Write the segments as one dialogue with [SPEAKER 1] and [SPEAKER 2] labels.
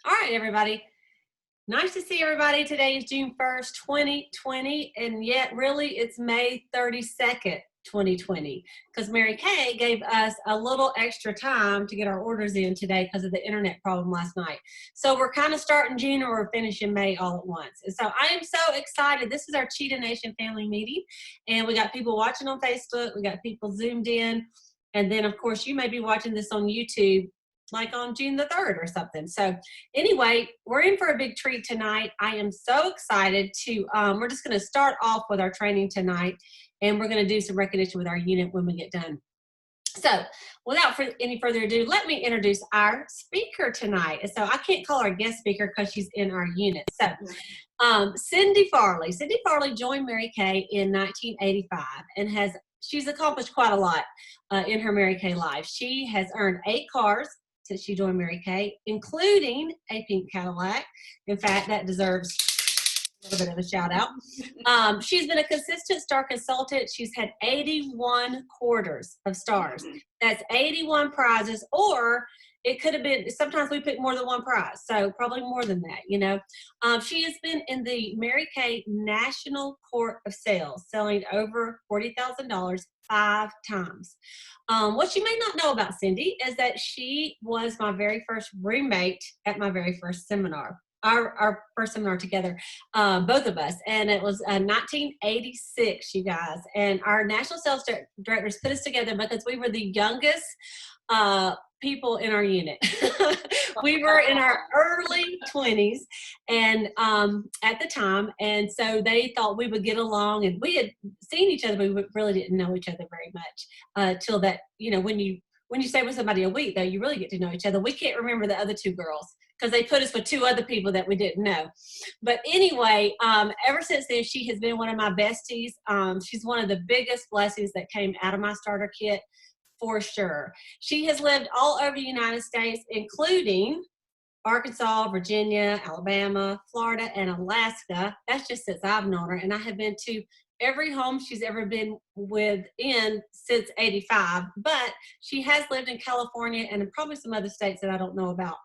[SPEAKER 1] All right, everybody. Nice to see everybody. Today is June 1st, 2020, and yet really it's May 32nd, 2020, because Mary Kay gave us a little extra time to get our orders in today because of the internet problem last night. So we're kind of starting June or we're finishing May all at once. And so I am so excited. This is our Cheetah Nation family meeting, and we got people watching on Facebook. We got people zoomed in. And then, of course, you may be watching this on YouTube like on June the 3rd or something. So anyway, we're in for a big treat tonight. I am so excited to, we're just going to start off with our training tonight, and we're going to do some recognition with our unit when we get done. So without any further ado, let me introduce our speaker tonight. And so I can't call her a guest speaker because she's in our unit. So Cyndi Farley. Cyndi Farley joined Mary Kay in 1985 and she's accomplished quite a lot in her Mary Kay life. She has earned 8 cars since she joined Mary Kay, including a pink Cadillac. In fact, that deserves a little bit of a shout out. She's been a consistent star consultant. She's had 81 quarters of stars. That's 81 prizes, or it could have been, sometimes we pick more than one prize, so probably more than that, you know. She has been in the Mary Kay National Court of Sales, selling over $40,000 5 times. What you may not know about Cyndi is that she was my very first roommate at my very first seminar. Our first seminar together, both of us, and it was 1986, you guys. And our national sales directors put us together because we were the youngest people in our unit. We were in our early 20s and at the time, and so they thought we would get along, and we had seen each other, but we really didn't know each other very much till that, you know, when you stay with somebody a week, though, you really get to know each other. We can't remember the other 2 girls because they put us with 2 other people that we didn't know. But anyway, ever since then, she has been one of my besties. She's one of the biggest blessings that came out of my starter kit, for sure. She has lived all over the United States, including Arkansas, Virginia, Alabama, Florida, and Alaska. That's just since I've known her. And I have been to every home she's ever been within since 85, but she has lived in California and in probably some other states that I don't know about.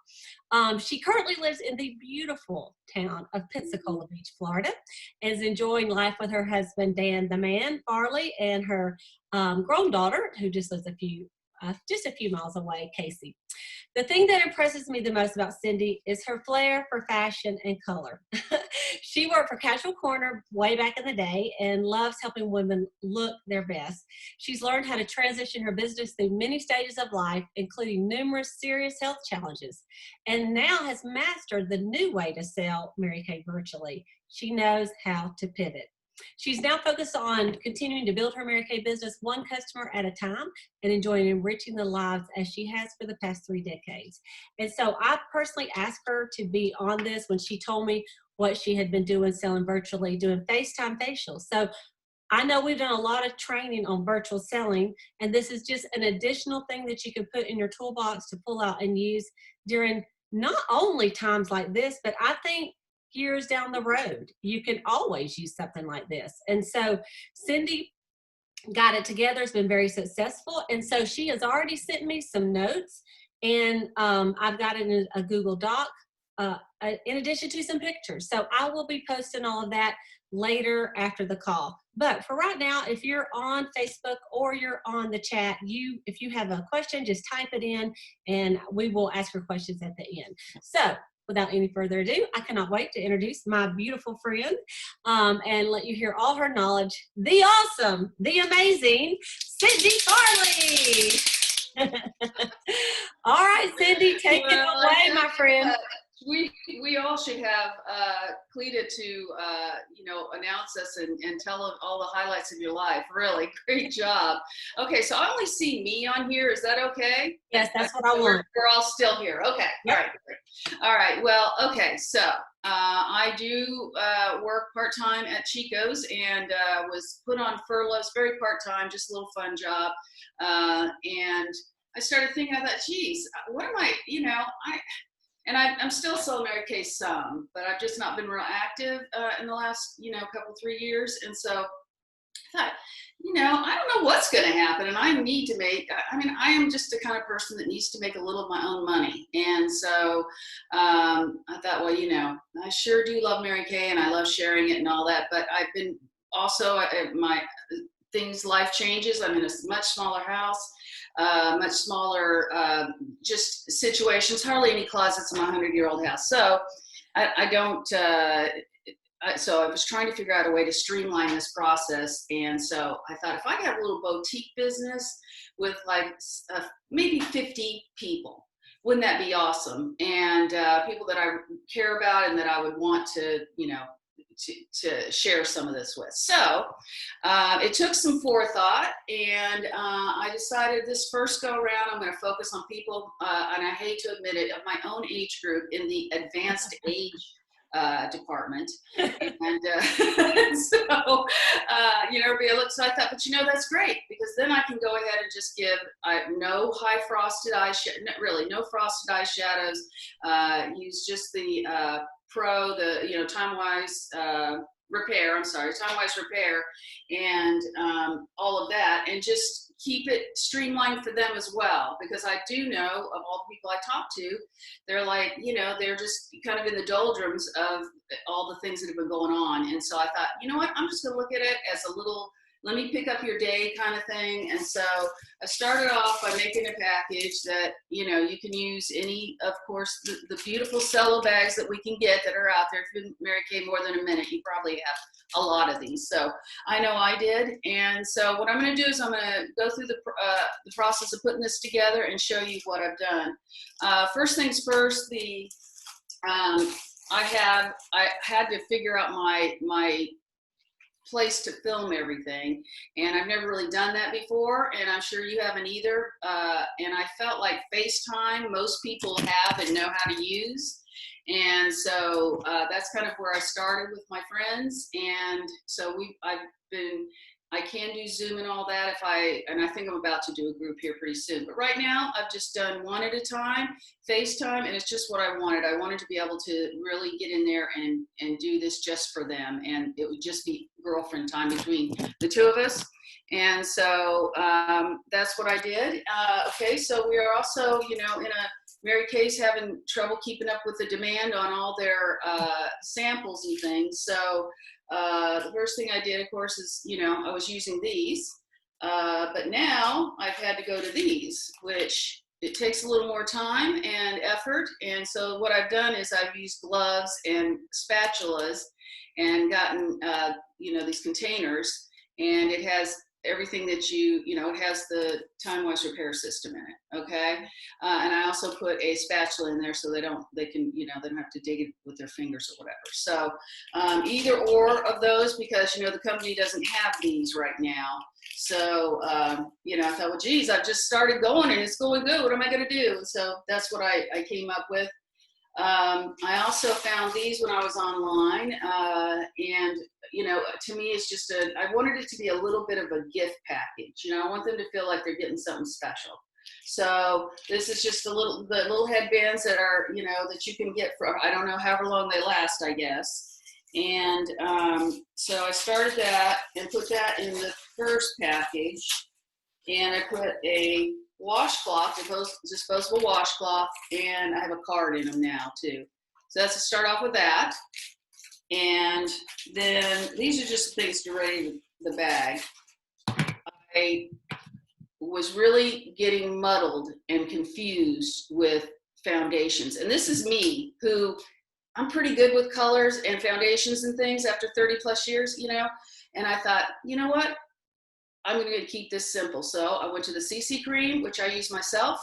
[SPEAKER 1] She currently lives in the beautiful town of Pensacola Beach, Florida, and is enjoying life with her husband, Dan the Man Farley, and her grown daughter, who just lives a few miles away, Casey. The thing that impresses me the most about Cyndi is her flair for fashion and color. She worked for Casual Corner way back in the day and loves helping women look their best. She's learned how to transition her business through many stages of life, including numerous serious health challenges, and now has mastered the new way to sell Mary Kay virtually. She knows how to pivot. She's now focused on continuing to build her Mary Kay business one customer at a time and enjoying enriching the lives as she has for the past 3 decades. And so I personally asked her to be on this when she told me what she had been doing selling virtually, doing FaceTime facials. So I know we've done a lot of training on virtual selling, and this is just an additional thing that you can put in your toolbox to pull out and use during not only times like this, but I think years down the road, you can always use something like this. And so Cyndi got it together. It's been very successful. And so she has already sent me some notes, and I've got it in a Google Doc in addition to some pictures. So I will be posting all of that later after the call. But for right now, if you're on Facebook or you're on the chat, if you have a question, just type it in and we will ask your questions at the end. So without any further ado, I cannot wait to introduce my beautiful friend and let you hear all her knowledge, the awesome, the amazing Cyndi Farley. All right, Cyndi, take it away, my friend.
[SPEAKER 2] We all should have Cleta to announce us and tell all the highlights of your life. Really great job. Okay, so I only see me on here. Is that okay?
[SPEAKER 1] Yes, that's what I want.
[SPEAKER 2] We're all still here. Okay. Yep. All right. Great. All right. Well, okay. So I do work part-time at Chico's and was put on furloughs, very part-time, just a little fun job. And I started thinking, I thought, geez, what am I? I'm still selling Mary Kay some, but I've just not been real active in the last, couple, 3 years. And so I thought, I don't know what's going to happen, and I need to make, I am just the kind of person that needs to make a little of my own money. And so I thought, well, I sure do love Mary Kay, and I love sharing it and all that, but I've been also, my life changes. I'm in a much smaller house, much smaller just situations, hardly any closets in my 100-year-old house. So I don't, so I was trying to figure out a way to streamline this process. And so I thought, if I had a little boutique business with like maybe 50 people, wouldn't that be awesome? And people that I care about and that I would want to, to share some of this with. So it took some forethought, and I decided this first go around, I'm going to focus on people, and I hate to admit it, of my own age group in the advanced age department. And so, so I thought, but that's great, because then I can go ahead and just give no high frosted eyeshadow, no frosted eyeshadows, use just the time-wise repair, and all of that, and just keep it streamlined for them as well, because I do know of all the people I talk to, they're like, they're just kind of in the doldrums of all the things that have been going on. And so I thought, what, I'm just gonna look at it as a little, let me pick up your day kind of thing. And so I started off by making a package that, you can use any, of course, the beautiful cello bags that we can get that are out there. If you've been Mary Kay more than a minute, you probably have a lot of these. So I know I did. And so what I'm going to do is I'm going to go through the process of putting this together and show you what I've done. First things first, I had to figure out my place to film everything, and I've never really done that before, and I'm sure you haven't either, and I felt like FaceTime most people have and know how to use, and so that's kind of where I started with my friends. And so I can do Zoom and all that and I think I'm about to do a group here pretty soon. But right now, I've just done one at a time, FaceTime, and it's just what I wanted. I wanted to be able to really get in there and do this just for them. And it would just be girlfriend time between the two of us. And so that's what I did. Okay, so we are also, Mary Kay's having trouble keeping up with the demand on all their samples and things. So the first thing I did, of course, is, I was using these, but now I've had to go to these, which it takes a little more time and effort. And so what I've done is I've used gloves and spatulas and gotten, these containers, and it has everything that it has the time-wise repair system in it. Okay. And I also put a spatula in there so they don't have to dig it with their fingers or whatever. So either or of those, because, the company doesn't have these right now. So, I thought, well, geez, I've just started going and it's going good. What am I going to do? And so that's what I came up with. I also found these when I was online, and to me, it's just I wanted it to be a little bit of a gift package. I want them to feel like they're getting something special. So this is just the little headbands that are, that you can get for, I don't know, however long they last, I guess. And so I started that and put that in the first package, and I put a washcloth, disposable washcloth, and I have a card in them now too. So that's to start off with that. And then these are just things to ready the bag. I was really getting muddled and confused with foundations. And this is me, who I'm pretty good with colors and foundations and things after 30 plus years, and I thought, you know what? I'm going to keep this simple. So I went to the CC cream, which I use myself,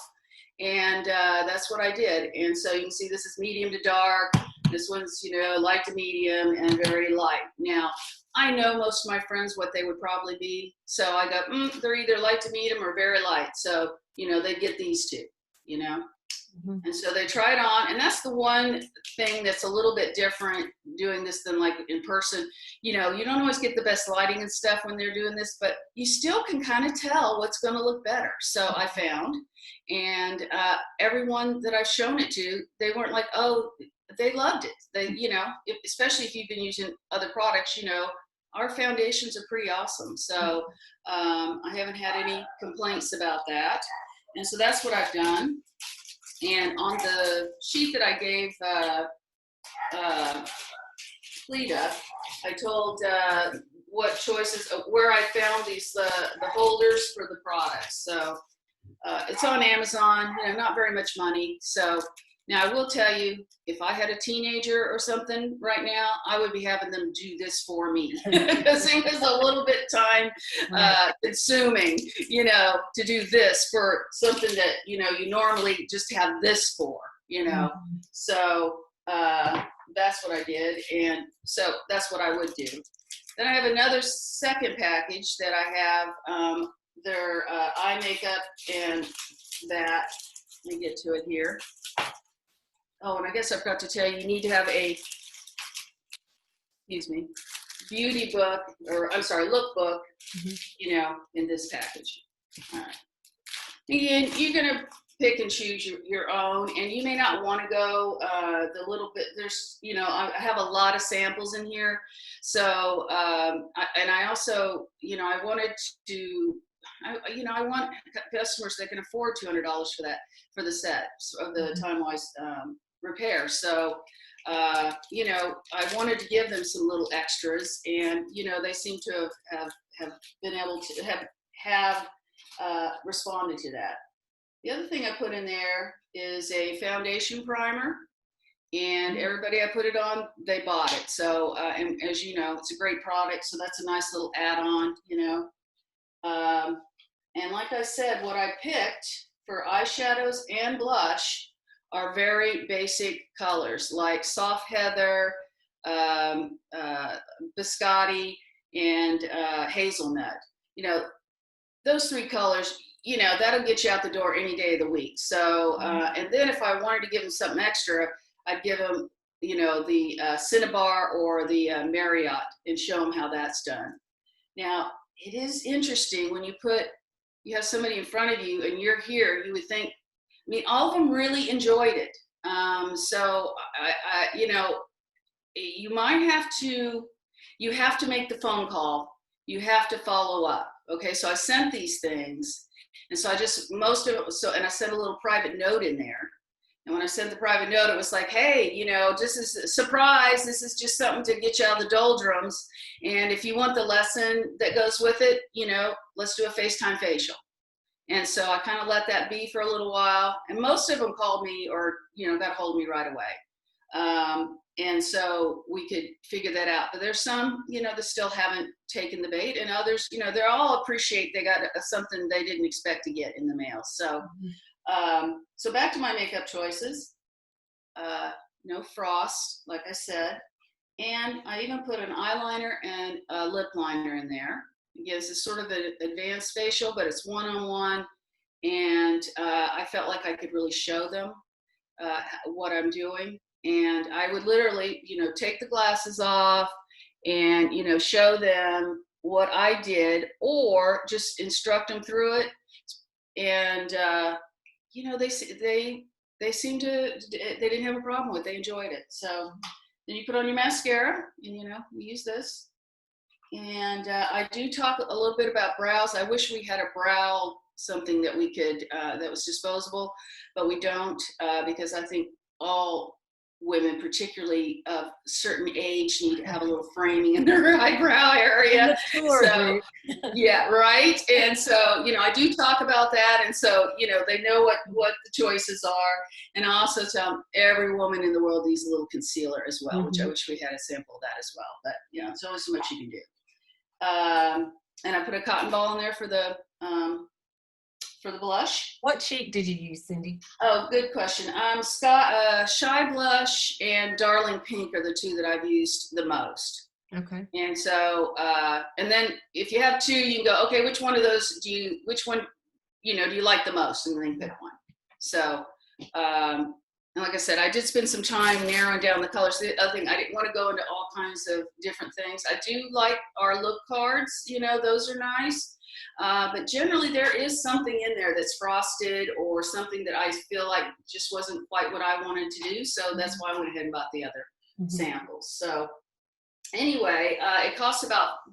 [SPEAKER 2] and that's what I did. And so you can see this is medium to dark. This one's, light to medium and very light. Now, I know most of my friends what they would probably be. So I go, they're either light to medium or very light. So, they get these two, Mm-hmm. And so they try it on, and that's the one thing that's a little bit different doing this than like in person. You don't always get the best lighting and stuff when they're doing this, but you still can kind of tell what's going to look better. So I found, and everyone that I've shown it to, they weren't like, oh, they loved it. They, especially if you've been using other products, our foundations are pretty awesome. So I haven't had any complaints about that. And so that's what I've done. And on the sheet that I gave Cleta, I told what choices, where I found these the holders for the products. So it's on Amazon, not very much money. So now I will tell you, if I had a teenager or something right now, I would be having them do this for me because it was a little bit time consuming, to do this for something that, you normally just have this for, So that's what I did. And so that's what I would do. Then I have another second package that I have, their eye makeup and that. Let me get to it here. Oh, and I guess I forgot to tell you, you need to have a, beauty book, or I'm sorry, lookbook, in this package. All right. Again, you're going to pick and choose your own, and you may not want to go the little bit, there's, I have a lot of samples in here. So, I also, I wanted to, I want customers that can afford $200 for the set of the Time-Wise repair. So, I wanted to give them some little extras, and, they seem to have been able to have responded to that. The other thing I put in there is a foundation primer, and everybody I put it on, they bought it. So, and as you know, it's a great product, so that's a nice little add-on, and like I said, what I picked for eyeshadows and blush are very basic colors, like soft heather, biscotti, and hazelnut. Those three colors, that'll get you out the door any day of the week. So, and then if I wanted to give them something extra, I'd give them, the Cinnabar or the Marriott and show them how that's done. Now, it is interesting when you have somebody in front of you and you're here, you would think, all of them really enjoyed it. So, you have to make the phone call. You have to follow up. Okay, so I sent these things, and so and I sent a little private note in there. And when I sent the private note, it was like, hey, this is a surprise. This is just something to get you out of the doldrums. And if you want the lesson that goes with it, let's do a FaceTime facial. And so I kind of let that be for a little while. And most of them called me or, got hold of me right away. And so we could figure that out. But there's some, that still haven't taken the bait, and others, they all appreciate they got something they didn't expect to get in the mail. So, so back to my makeup choices. No frost, like I said. And I even put an eyeliner and a lip liner in there. Again, this is sort of an advanced facial, but it's one-on-one. And I felt like I could really show them what I'm doing. And I would literally, take the glasses off and, show them what I did, or just instruct them through it. And, they seemed to, they didn't have a problem with it. They enjoyed it. So then you put on your mascara and, we use this. And I do talk a little bit about brows. I wish we had a brow, something that we could, that was disposable, but we don't, because I think all women, particularly of certain age, need to have a little framing in their eyebrow area. So, yeah, right. And so, I do talk about that. And so, they know what the choices are. And I also tell them every woman in the world needs a little concealer as well, which I wish we had a sample of that as well. But, it's only so much you can do. And I put a cotton ball in there for the blush.
[SPEAKER 1] What cheek did you use, Cyndi?
[SPEAKER 2] Oh, good question. Shy Blush and Darling Pink are the two that I've used the most.
[SPEAKER 1] Okay.
[SPEAKER 2] And so, and then if you have two, you can go, okay, which one of those do you like the most? And then pick one. So, and like I said, I did spend some time narrowing down the colors. The other thing, I didn't want to go into all kinds of different things. I do like our look cards, those are nice. But generally there is something in there that's frosted or something that I feel like just wasn't quite what I wanted to do. So that's why I went ahead and bought the other samples. So anyway, it costs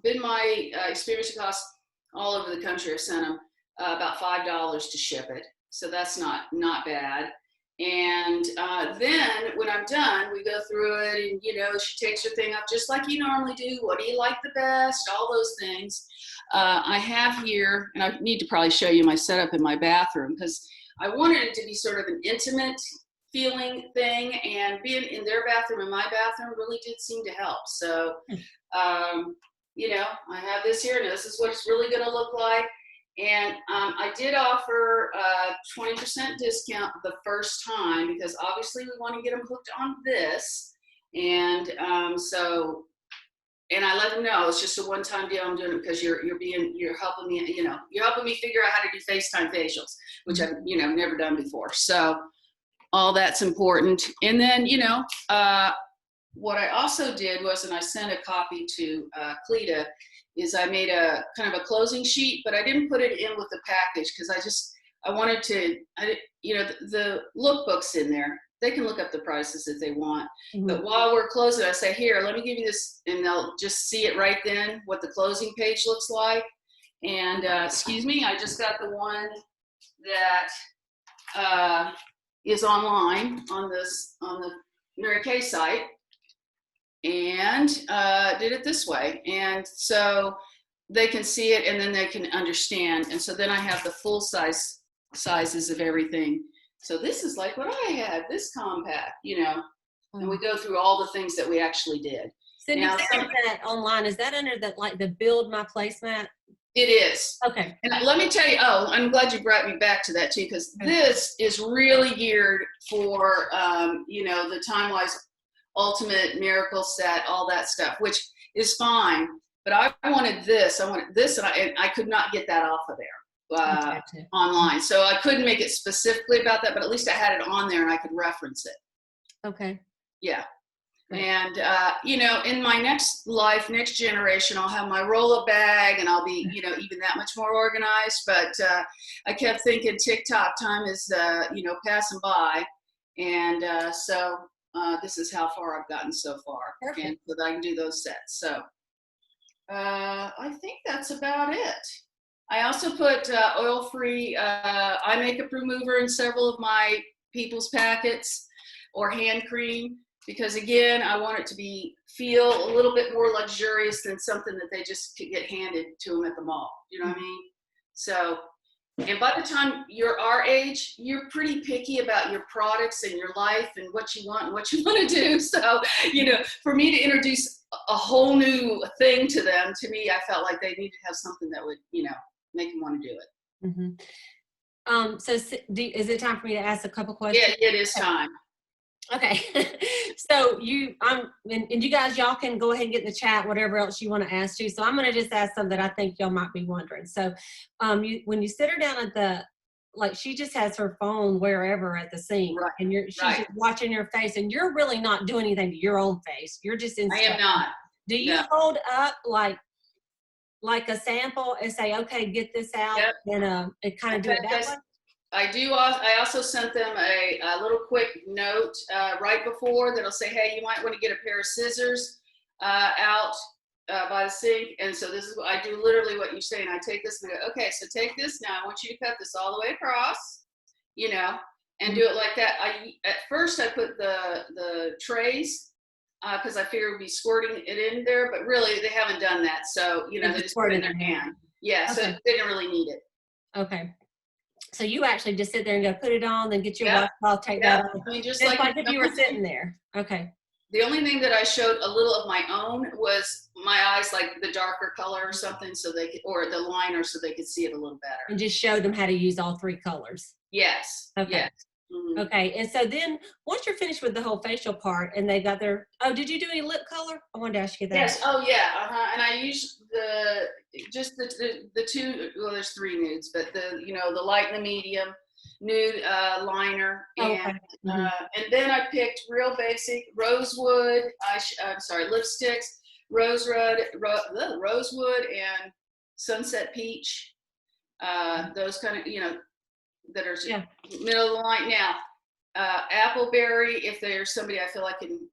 [SPEAKER 2] been my experience, it costs all over the country. I've sent them about $5 to ship it. So that's not bad. And then when I'm done, we go through it and, she takes her thing up just like you normally do. What do you like the best? All those things. I have here, and I need to probably show you my setup in my bathroom because I wanted it to be sort of an intimate feeling thing, and being in their bathroom and my bathroom really did seem to help. So, I have this here, and this is what it's really going to look like. And I did offer a 20% discount the first time because obviously we want to get them hooked on this. And and I let them know it's just a one-time deal. I'm doing it because you're helping me, you're helping me figure out how to do FaceTime facials, which I've, never done before. So all that's important. And then, what I also did was, and I sent a copy to Cleta, is I made a kind of a closing sheet, but I didn't put it in with the package because I wanted to, the lookbook's in there. They can look up the prices if they want. Mm-hmm. But while we're closing, I say, here, let me give you this, and they'll just see it right then, what the closing page looks like. And excuse me, I just got the one that is online on the Mary Kay site, and did it this way. And so they can see it and then they can understand. And so then I have the full sizes of everything. So this is like what I had, this compact, and we go through all the things that we actually did.
[SPEAKER 1] Cindy, now, that online, is that under the Build My Placemat?
[SPEAKER 2] It is.
[SPEAKER 1] Okay.
[SPEAKER 2] And let me tell you, I'm glad you brought me back to that too, because this is really geared for, the Time-Wise Ultimate Miracle Set, all that stuff, which is fine. But I wanted this, and I could not get that off of there online. So I couldn't make it specifically about that, but at least I had it on there and I could reference it.
[SPEAKER 1] Okay.
[SPEAKER 2] Yeah. And, in my next life, next generation, I'll have my roll-up bag and I'll be, even that much more organized. But I kept thinking TikTok time is, passing by. And so this is how far I've gotten so far. Perfect. And so that I can do those sets. So I think that's about it. I also put oil-free eye makeup remover in several of my people's packets, or hand cream. Because again, I want it to feel a little bit more luxurious than something that they just could get handed to them at the mall. You know what I mean? So, and by the time you're our age, you're pretty picky about your products and your life and what you want and what you want to do. So, for me to introduce a whole new thing to them, to me, I felt like they needed to have something that would, make them want to do it.
[SPEAKER 1] Mm-hmm. So is it time for me to ask a couple questions?
[SPEAKER 2] Yeah, it is time.
[SPEAKER 1] Okay. So and you guys, y'all can go ahead and get in the chat, whatever else you want to ask too. So I'm going to just ask something that I think y'all might be wondering. So when you sit her down at she just has her phone wherever at the sink, right, and she's just watching your face, and you're really not doing anything to your own face. You're just in.
[SPEAKER 2] I am not.
[SPEAKER 1] Do you hold up like a sample and say, okay, get this out, and kind of do it that way?
[SPEAKER 2] I do. I also sent them a little quick note right before that'll say, hey, you might want to get a pair of scissors out by the sink. And so this is what I do, literally what you're saying. I take this and I go, okay, so take this now. I want you to cut this all the way across, and do it like that. At first I put the trays because I figured we'd be squirting it in there, but really they haven't done that. So, they just put it in their hand. Yeah, okay. So they didn't really need it.
[SPEAKER 1] Okay. So you actually just sit there and go put it on, then get your washcloth, take that off.
[SPEAKER 2] I mean, just
[SPEAKER 1] like if you were sitting there. Okay.
[SPEAKER 2] The only thing that I showed a little of my own was my eyes, like the darker color or something, so they could, or the liner, so they could see it a little better.
[SPEAKER 1] And just show them how to use all three colors.
[SPEAKER 2] Yes.
[SPEAKER 1] Okay.
[SPEAKER 2] Yes. Mm-hmm.
[SPEAKER 1] Okay. And so then once you're finished with the whole facial part and they got did you do any lip color? I wanted to ask you that.
[SPEAKER 2] Yes. Oh yeah. And I used the two, well, there's three nudes, but the light and the medium nude liner. And, and then I picked real basic rosewood, lipsticks, rosewood and sunset peach. Those kind of, that are middle of the line. Now, appleberry, if there's somebody I feel like can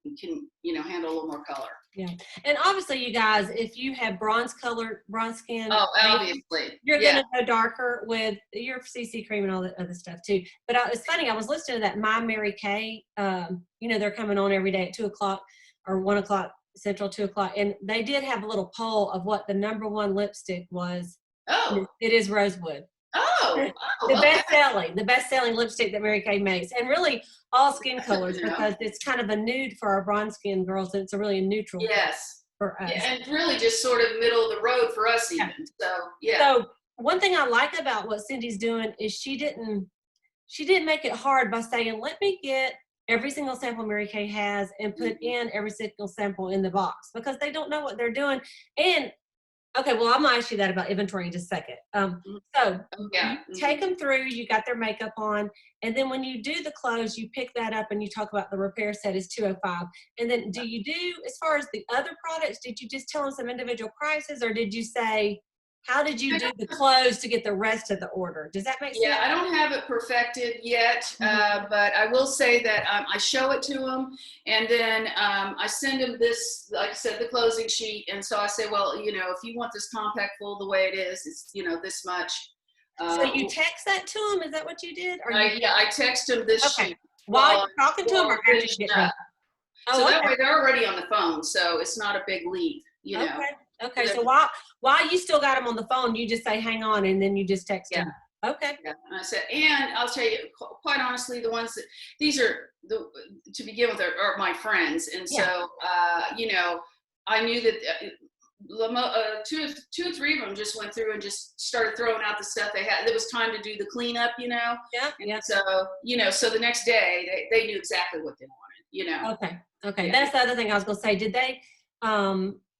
[SPEAKER 2] handle a little more color.
[SPEAKER 1] Yeah. And obviously, you guys, if you have bronze skin,
[SPEAKER 2] Oh, obviously.
[SPEAKER 1] you're going to go darker with your CC cream and all that other stuff too. But it's funny, I was listening to that My Mary Kay, they're coming on every day at 2:00 or 1:00 Central, 2:00. And they did have a little poll of what the #1 lipstick was.
[SPEAKER 2] Oh.
[SPEAKER 1] It is Rosewood.
[SPEAKER 2] Oh.
[SPEAKER 1] The best-selling lipstick that Mary Kay makes. And really all skin colors, because it's kind of a nude for our bronze skin girls. And it's really a neutral.
[SPEAKER 2] Yes.
[SPEAKER 1] For us.
[SPEAKER 2] Yeah, and really just sort of middle of the road for us even. So, yeah.
[SPEAKER 1] So one thing I like about what Cyndi's doing is she didn't make it hard by saying, let me get every single sample Mary Kay has and put in every single sample in the box, because they don't know what they're doing. And okay, well, I'm gonna ask you that about inventory in just a second. So you take them through, you got their makeup on, and then when you do the clothes, you pick that up and you talk about the repair set is $205. And then do you do, as far as the other products, did you just tell them some individual prices, or did you say, how did you do the clothes to get the rest of the order? Does that make sense?
[SPEAKER 2] Yeah, I don't have it perfected yet, but I will say that I show it to them, and then I send them this, like I said, the closing sheet. And so I say, well, if you want this compact full the way it is, it's, this much.
[SPEAKER 1] So you text that to them? Is that what you did? Or
[SPEAKER 2] I text them this sheet.
[SPEAKER 1] While you're talking to them, or after you get done?
[SPEAKER 2] So that way they're already on the phone, so it's not a big leap,
[SPEAKER 1] Okay, so while you still got them on the phone, you just say, hang on, and then you just text them. Okay.
[SPEAKER 2] Yeah. And I said, and I'll tell you, quite honestly, the ones that, these are, to begin with, are my friends. And so, I knew that two or three of them just went through and just started throwing out the stuff they had. It was time to do the cleanup,
[SPEAKER 1] Yeah.
[SPEAKER 2] And so, so the next day they knew exactly what they wanted,
[SPEAKER 1] Okay. Yeah. That's the other thing I was going to say.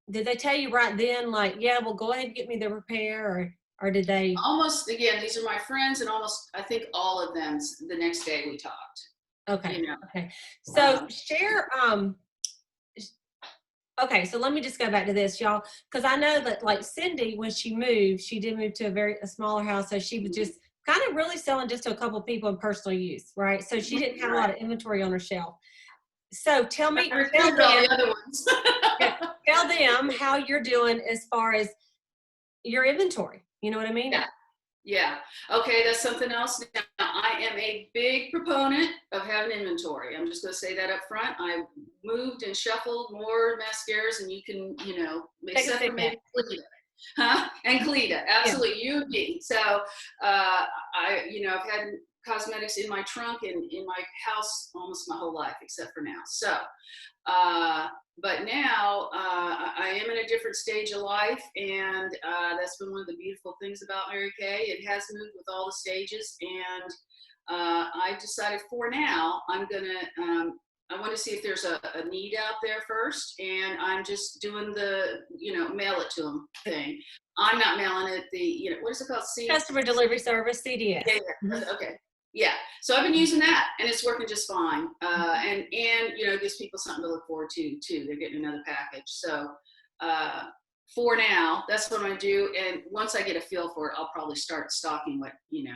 [SPEAKER 1] Did they tell you right then, like, yeah, well, go ahead and get me the repair, or did they?
[SPEAKER 2] Almost, again, these are my friends, and almost, I think all of them, the next day we talked.
[SPEAKER 1] Okay. Okay. So share, okay, so let me just go back to this, y'all, because I know that, like, Cyndi, when she moved, she did move to a smaller house, so she was just kind of really selling just to a couple of people in personal use, right? So she didn't have a lot of inventory on her shelf. So tell them how you're doing as far as your inventory. You know what I mean?
[SPEAKER 2] Yeah. Okay, that's something else. Now, I am a big proponent of having inventory. I'm just going to say that up front. I moved and shuffled more mascaras, and you can, except for maybe Cleta. And Cleta, absolutely, you and me. So, I've had cosmetics in my trunk and in my house almost my whole life, except for now. So, but now I am in a different stage of life, and that's been one of the beautiful things about Mary Kay. It has moved with all the stages, and I decided for now I'm gonna. I want to see if there's a need out there first, and I'm just doing the mail it to them thing. I'm not mailing it what is it called?
[SPEAKER 1] Customer Delivery Service, CDS.
[SPEAKER 2] Yeah. Okay. Yeah, so I've been using that, and it's working just fine. And it gives people something to look forward to too. They're getting another package. So for now, that's what I'm gonna do. And once I get a feel for it, I'll probably start stocking what people.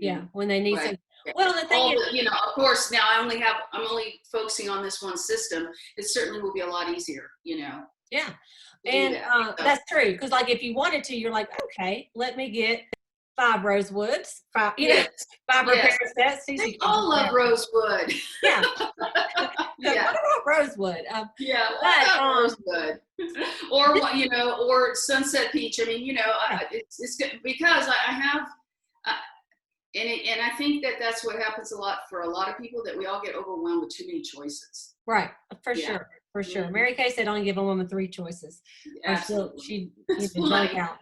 [SPEAKER 1] Yeah, when they need some. Well, the thing is,
[SPEAKER 2] of course, now I'm only focusing on this one system. It certainly will be a lot easier.
[SPEAKER 1] Yeah, and that's true, because like if you wanted to, you're like, okay, let me get 5 Rosewoods, 5 repair sets.
[SPEAKER 2] They all love Rosewood.
[SPEAKER 1] Yeah. What about Rosewood?
[SPEAKER 2] Rosewood, or Sunset Peach. I mean, it's good because I have, and I think that's what happens a lot for a lot of people, that we all get overwhelmed with too many choices.
[SPEAKER 1] Right, for sure. Mm-hmm. Mary Kay said only give a woman 3 choices.
[SPEAKER 2] Absolutely.
[SPEAKER 1] She blank out.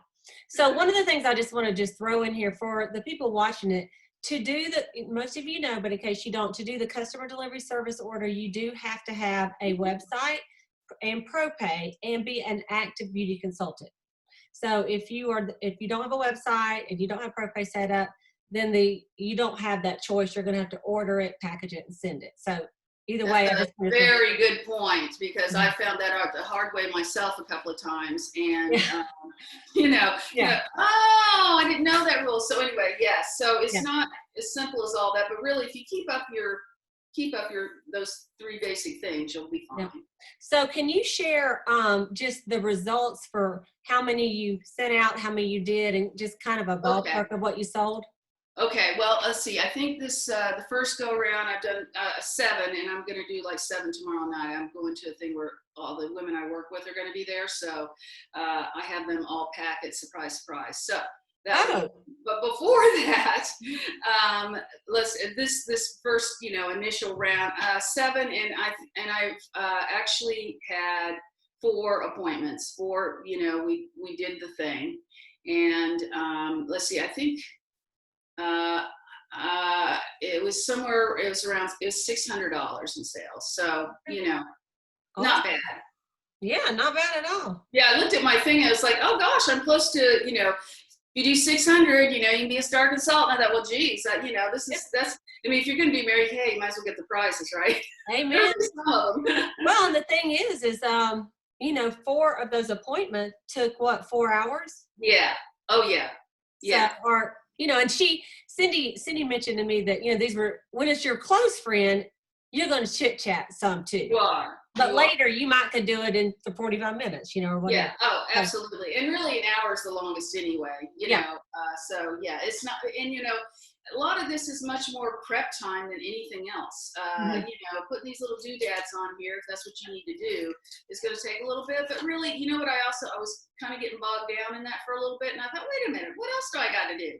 [SPEAKER 1] So one of the things I just want to throw in here for the people watching it, to do most of you know, but in case you don't, to do the customer delivery service order, you do have to have a website and ProPay and be an active beauty consultant. So if you don't have a website, if you don't have ProPay set up, then you don't have that choice. You're going to have to order it, package it, and send it. So either way,
[SPEAKER 2] that's a very good point, because I found that out the hard way myself a couple of times, and I didn't know that rule. So anyway, yes. So it's not as simple as all that, but really, if you keep up your keep up those 3 basic things, you'll be fine.
[SPEAKER 1] Yeah. So can you share just the results for how many you sent out, how many you did, and just kind of a ballpark of what you sold?
[SPEAKER 2] Okay, well, let's see. I think this the first go around I've done 7, and I'm going to do like 7 tomorrow night. I'm going to a thing where all the women I work with are going to be there, so I have them all pack it, surprise, surprise. So that. But before that, this first initial round 7, and I've actually had 4 appointments. 4, we did the thing, and let's see. I think. It was around $600 in sales. So, not bad.
[SPEAKER 1] Yeah, not bad at all.
[SPEAKER 2] Yeah, I looked at my thing and I was like, oh gosh, I'm close to, you do 600, you can be a star consultant. I thought, well, geez, that's, if you're going to be Mary Kay, you might as well get the prizes, right?
[SPEAKER 1] Amen. Well, and the thing is 4 of those appointments took what, 4 hours?
[SPEAKER 2] Yeah. Oh yeah. Yeah.
[SPEAKER 1] So, and Cyndi mentioned to me that, when it's your close friend, you're going to chit chat some too.
[SPEAKER 2] You are.
[SPEAKER 1] But later you might could do it in 45 minutes, or whatever.
[SPEAKER 2] Yeah. Oh, absolutely. And really an hour is the longest anyway, so yeah, it's not, and a lot of this is much more prep time than anything else. Putting these little doodads on here, if that's what you need to do, is going to take a little bit. But really, what I was kind of getting bogged down in that for a little bit. And I thought, wait a minute, what else do I got to do?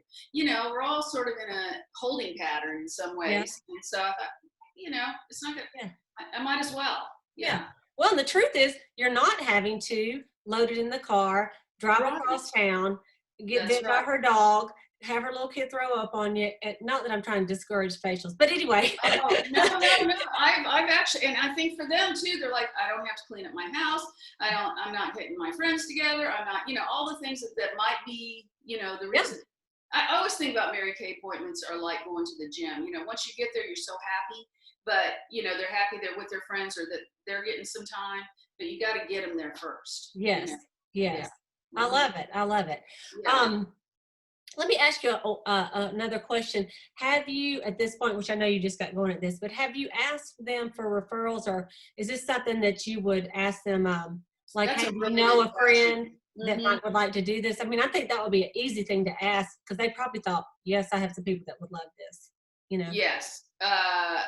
[SPEAKER 2] We're all sort of in a holding pattern in some ways. Yeah. And so I thought, it's not good. Yeah. I might as well. Yeah.
[SPEAKER 1] Well, and the truth is, you're not having to load it in the car, drive across town, get bit by her dog, have her little kid throw up on you. Not that I'm trying to discourage facials, but anyway.
[SPEAKER 2] No. I've actually, and I think for them too, they're like, I don't have to clean up my house. I'm not getting my friends together. I'm not, all the things that might be, the reason. I always think about Mary Kay appointments are like going to the gym. Once you get there, you're so happy, but they're happy they're with their friends or that they're getting some time, but you got to get them there first.
[SPEAKER 1] Yes. Yes. Yeah. I love it.
[SPEAKER 2] Yeah.
[SPEAKER 1] Let me ask you another question. Have you, at this point, which I know you just got going at this, but have you asked them for referrals, or is this something that you would ask them, like, hey, do you know a friend that would like to do this? I mean, I think that would be an easy thing to ask, because they probably thought, yes, I have some people that would love this,
[SPEAKER 2] Yes.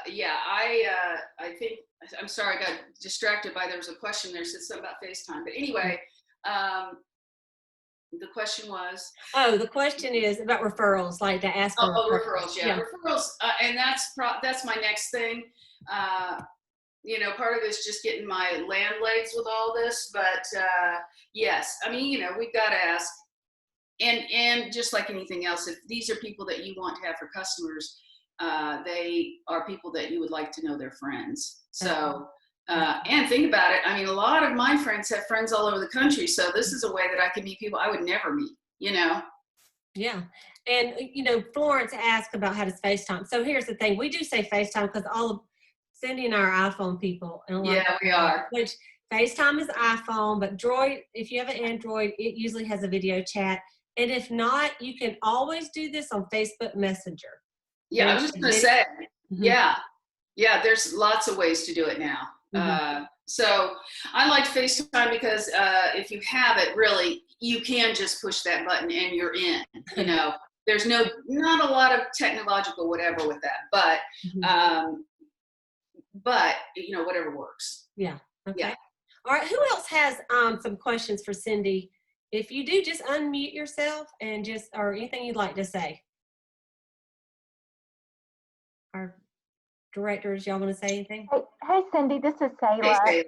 [SPEAKER 2] Yeah, I think, I'm sorry, I got distracted by, there was a question there, said something about FaceTime, but anyway, the question was?
[SPEAKER 1] Oh, the question is about referrals, like to ask for
[SPEAKER 2] referrals. Yeah. Referrals, and that's my next thing. Part of it is just getting my land legs with all this, but yes, I mean, we've got to ask, and just like anything else, if these are people that you want to have for customers, they are people that you would like to know their friends. So. And think about it. I mean, a lot of my friends have friends all over the country. So this is a way that I can meet people I would never meet, Yeah.
[SPEAKER 1] And, Florence asked about how does FaceTime. So here's the thing. We do say FaceTime because all of Cyndi and I are iPhone people. And
[SPEAKER 2] we are.
[SPEAKER 1] Which FaceTime is iPhone, but Droid, if you have an Android, it usually has a video chat. And if not, you can always do this on Facebook Messenger.
[SPEAKER 2] Yeah, I was just going to say, yeah, there's lots of ways to do it now. So I like FaceTime because if you have it, really, you can just push that button and you're in. There's not a lot of technological whatever with that, but whatever works.
[SPEAKER 1] Yeah. Okay. Yeah. All right. Who else has some questions for Cyndi? If you do, just unmute yourself and or anything you'd like to say. Our directors, y'all want to say anything?
[SPEAKER 3] Hey, Cyndi, this is Sayla.
[SPEAKER 2] Hey,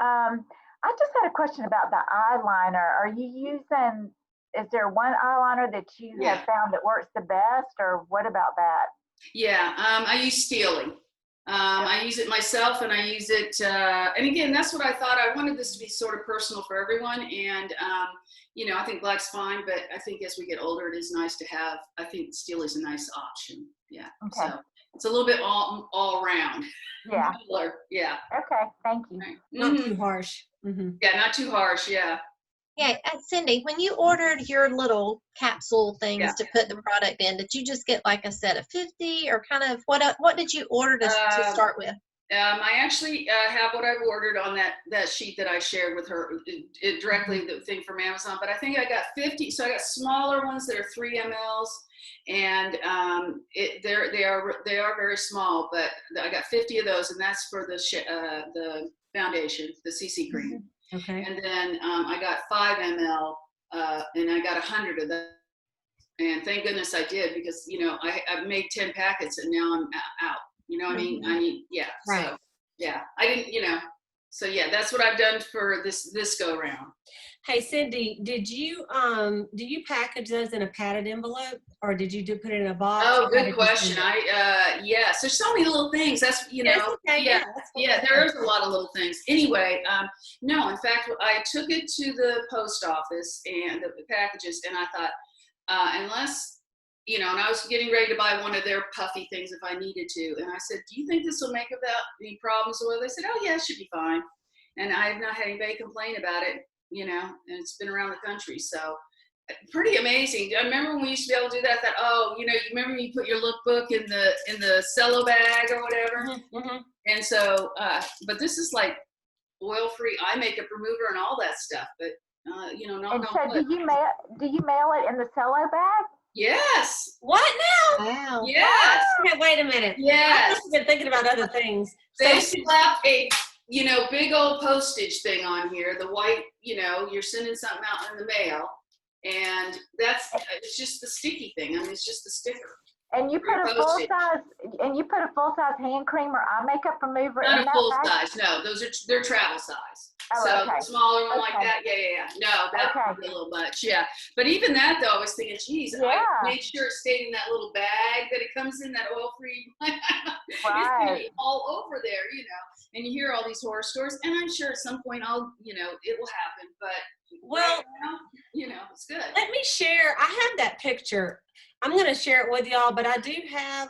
[SPEAKER 2] Sayla.
[SPEAKER 3] I just had a question about the eyeliner. Is there one eyeliner that you have found that works the best, or what about that?
[SPEAKER 2] Yeah, I use Steely. I use it myself, and I use it, and again, that's what I thought. I wanted this to be sort of personal for everyone, and I think black's fine, but I think as we get older, it is nice to have, I think Steely is a nice option. Yeah. Okay. So it's a little bit all round.
[SPEAKER 3] Yeah.
[SPEAKER 2] Yeah.
[SPEAKER 3] Okay. Thank you.
[SPEAKER 1] Not too harsh.
[SPEAKER 2] Yeah, not too harsh. Yeah.
[SPEAKER 4] Yeah, Cyndi, when you ordered your little capsule things to put the product in, did you just get like a set of 50 or kind of what did you order to start with?
[SPEAKER 2] I actually have what I've ordered on that sheet that I shared with her directly, the thing from Amazon, but I think I got 50. So I got smaller ones that are 3 mLs, and they are very small, but I got 50 of those, and that's for the foundation, the CC cream.
[SPEAKER 1] Okay.
[SPEAKER 2] And then I got 5 ml, and I got 100 of them. And thank goodness I did, because, you know, I've made 10 packets and now I'm out. You know what I mean? Yeah.
[SPEAKER 1] Right.
[SPEAKER 2] So, yeah, I didn't, you know, so yeah, that's what I've done for this go round.
[SPEAKER 1] Hey, Cyndi, do you package those in a padded envelope, or did you put it in a box?
[SPEAKER 2] Oh, good question. Yes, there's so many little things. That's, you know,
[SPEAKER 1] okay.
[SPEAKER 2] There's a lot of little things. Anyway, no, in fact, I took it to the post office and the packages, and I thought, unless, you know, and I was getting ready to buy one of their puffy things if I needed to. And I said, do you think this will make about any problems? Or they said, oh yeah, it should be fine. And I have not had anybody complain about it, you know, and it's been around the country. So pretty amazing. I remember when we used to be able to do that, I thought, oh, you know, you remember when you put your lookbook in the cello bag or whatever?
[SPEAKER 1] Mm-hmm.
[SPEAKER 2] And so, but this is like oil-free eye makeup remover and all that stuff. But, you know,
[SPEAKER 3] and so do you mail it in the cello bag?
[SPEAKER 2] Yes.
[SPEAKER 1] What now?
[SPEAKER 4] Wow.
[SPEAKER 2] Yes.
[SPEAKER 1] Okay, wait a minute.
[SPEAKER 2] Yes.
[SPEAKER 1] I've been thinking about other things.
[SPEAKER 2] They slapped a, you know, big old postage thing on here. The white, you know, you're sending something out in the mail, and it's just the sticky thing. I mean, it's just the sticker.
[SPEAKER 3] And you put a full size hand cream or eye makeup remover in that bag?
[SPEAKER 2] Not a full size. No, they're travel size.
[SPEAKER 3] Oh,
[SPEAKER 2] so
[SPEAKER 3] okay.
[SPEAKER 2] The smaller one like that, yeah. No, that would be a little much, yeah. But even that, though, I was thinking, geez, I made sure it stayed in that little bag that it comes in, that oil-free. It's going to be all over there, you know. And you hear all these horror stories, and I'm sure at some point it will happen. But right now, you know, it's good.
[SPEAKER 1] Let me share. I have that picture. I'm going to share it with y'all, but I do have.